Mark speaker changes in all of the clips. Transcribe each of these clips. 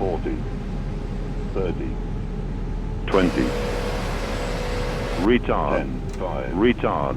Speaker 1: 40, 30, 20, retard, 10, 5, retard.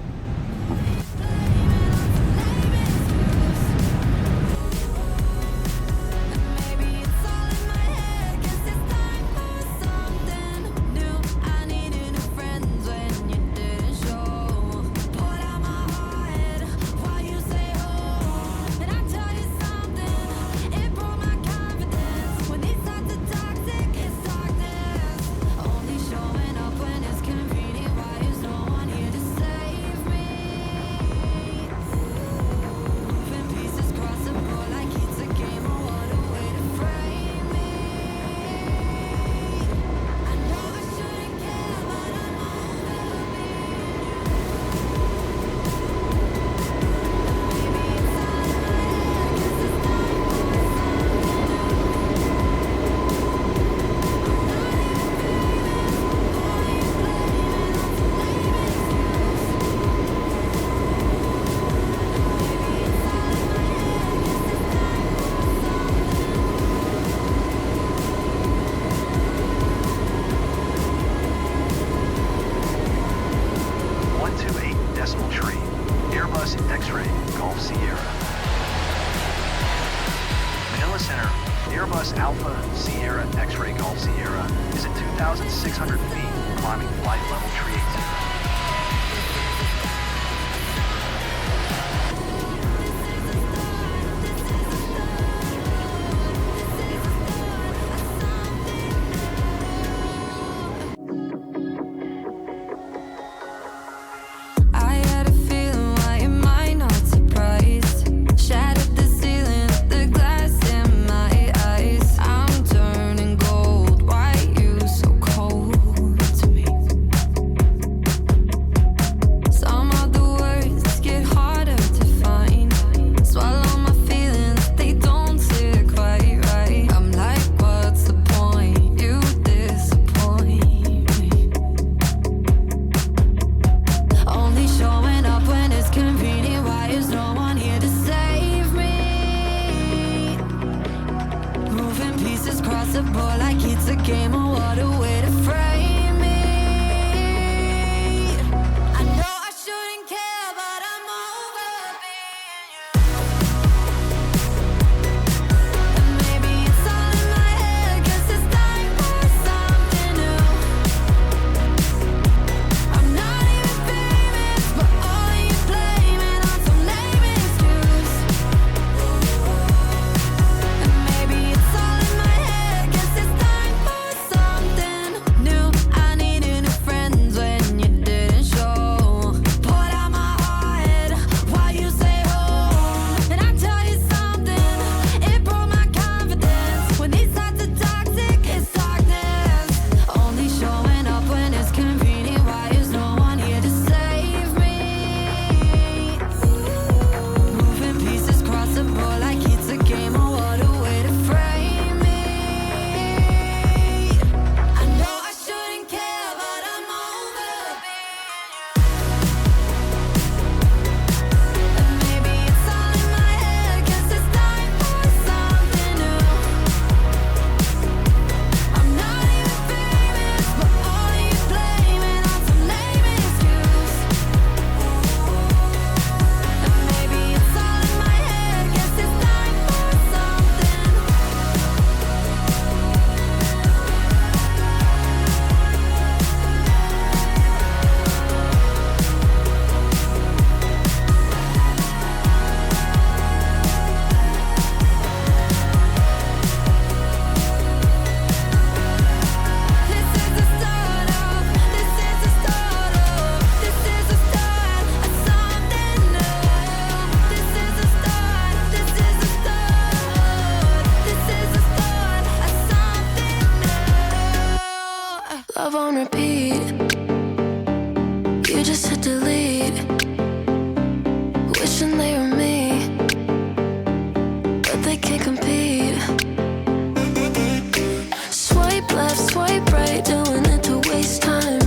Speaker 2: Airbus X-ray Golf Sierra. Manila Center, Airbus Alpha Sierra X-ray Golf Sierra is at 2,600 feet, climbing flight level 380.
Speaker 3: Like it's a game, or what a way to frame me. I know I shouldn't care, but I'm over being you. And maybe it's all in my head, guess it's time for something new. I'm not even famous, but all you blaming on some lame excuse. And maybe it's all in my head. Love on repeat. You just hit delete. Wishing they were me, but they can't compete. Swipe left, swipe right, doing it to waste time.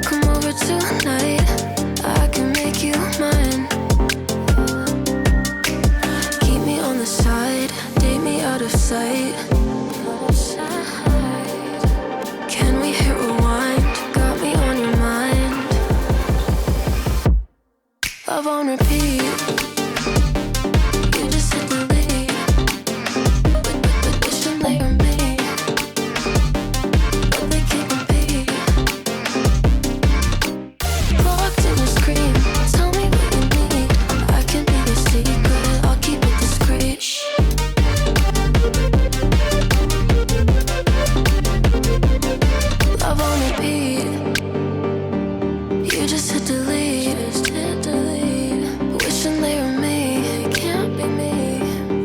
Speaker 3: Come over tonight, I can make you mine. Keep me on the side, date me sight. Can we hit rewind? Got me on your mind. Love on repeat. You just hit delete. Wishing they were me, but they can't compete. Locked in your screen. Tell me what you need. I can be your secret. I'll keep it discreet. Shh. Love on repeat. You just hit delete. Wishing they were me. Can't be me,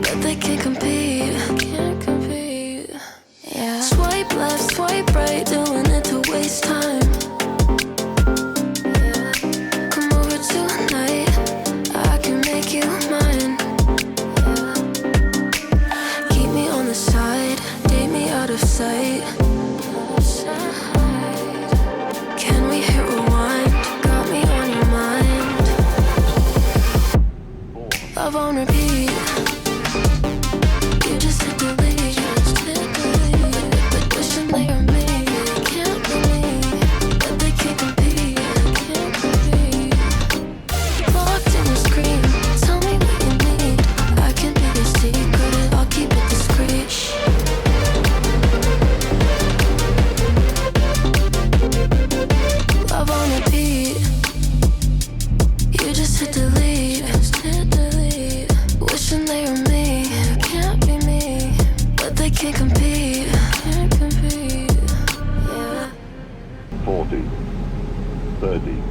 Speaker 3: but they can't compete. Can't compete. Yeah. Swipe left, swipe right, doing it to waste time. Yeah. Come over tonight. I can make you mine. Yeah. Keep me on the side, date me out of sight. Can we hit rewind? Got me on your mind. Love on repeat. You just hit delete. Wishing they were me. Can't be me, but they can't compete. Can't compete. Locked in your screen. Tell me what you need. I can be your secret. I'll keep it discreet. Shh. Love on repeat. You just hit delete. Wishing they were me. Can't be me, but they can't compete. Can't compete. Yeah.
Speaker 1: 40, 30,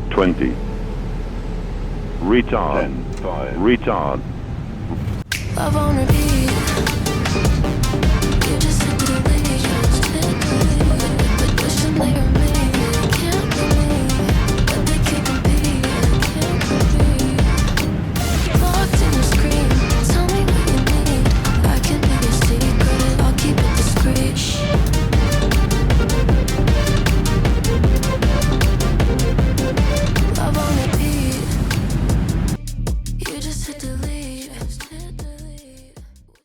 Speaker 1: 20. Retard. 10, 5. Retard.
Speaker 3: Love on repeat. You just hit delete.